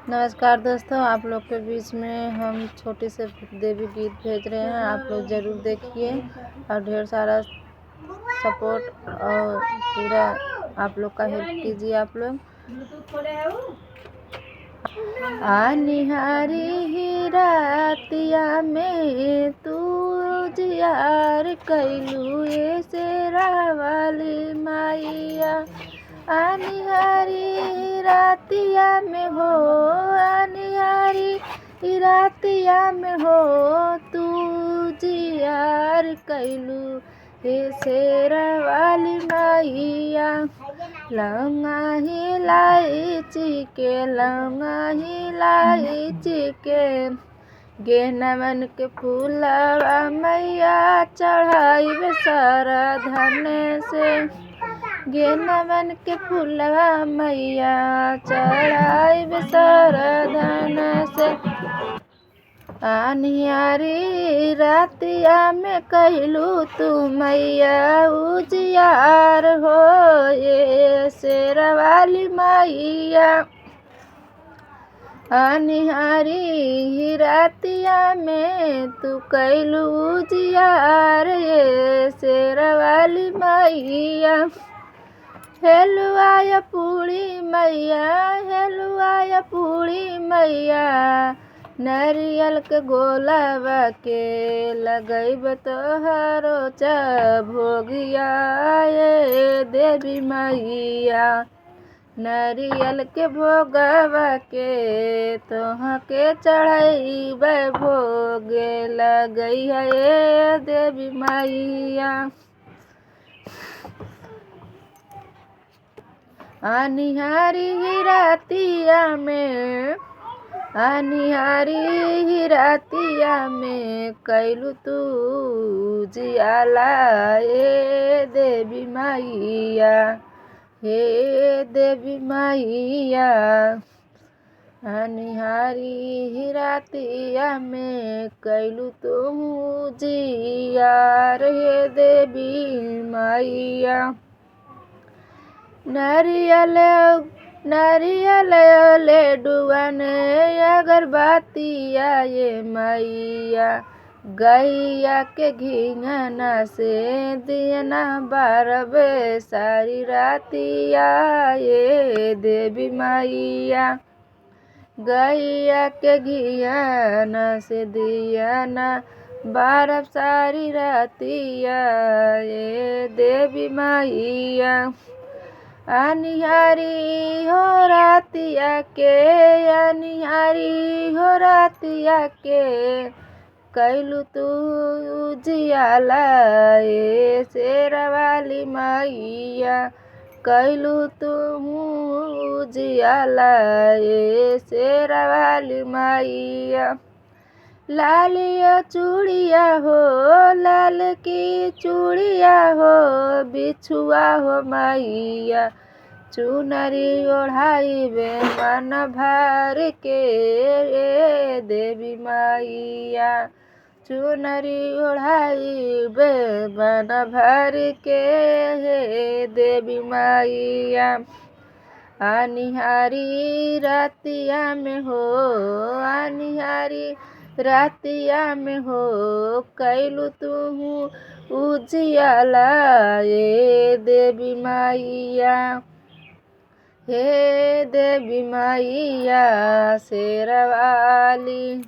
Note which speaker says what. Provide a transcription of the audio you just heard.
Speaker 1: नमस्कार दोस्तों, आप लोग के बीच में हम छोटी से देवी गीत भेज रहे हैं। आप लोग ज़रूर देखिए और ढेर सारा सपोर्ट और पूरा आप लोग का हेल्प कीजिए। आप लोग निहारी ही रातिया में तू जियार कैलू ये शेरा वाली माइया। निहारी रातिया में हो, निहारी रातिया में हो तू जियार कैलू हे शेरा वाली माइया। लौंगा हिलाई के, लौंगा हिलाई के, गेनवन के फूलवा मैया चढ़ाई सारा धन से। गेनवन के फूलवा मैया चढ़ाई सारा धन से। निहारी रातिया में कहलू तू मैया उजियार हो ये शेरा वाली मैया। निहारी रातिया में तू कहलू उजियार ये शेरा वाली मैया। हेलुआ पूरी मैया, हेलुआ पूरी मैया, नारियल के गोलावा के लगैब तोहरो भोगिया ये देवी मैया। नारियल के भोगवा के तोह के चढ़ैब भोग लगई है ये देवी मैया। निहारी रातिया में, निहारी रातिया में कैलू तू जियाला हे देवी मैया, हे देवी मैया। निहारी रातिया में कैलू तू जियार हे देवी मैया। नारियल नारियल लेडुअन अगरबत्तिया ये मैया। गैया के घिंगना से दियना बारब सारी रातिया ये देवी मैया। गैया के घिंगना से दियना बारब सारी रातिया ये देवी मैया। निहारी हो रातिया के, निहारी हो रातिया के, कैलू तू जियाला ये शेरा वाली मैया। कैलू तू जियाला ये शेरा वाली मैया। लालिया चूड़िया हो, लाल की चूड़िया हो, बिछुआ हो मैया। चुनरी ओढ़ाई बे मन भर के ए देवी मैया। चुनरी ओढ़ाई बे मन भर के हे देवी मैया। निहारी रातिया में हो, निहारी रातिया में हो कैलू तू उजियाला ये देवी मैया। हे देवी मैया शेरा वाली।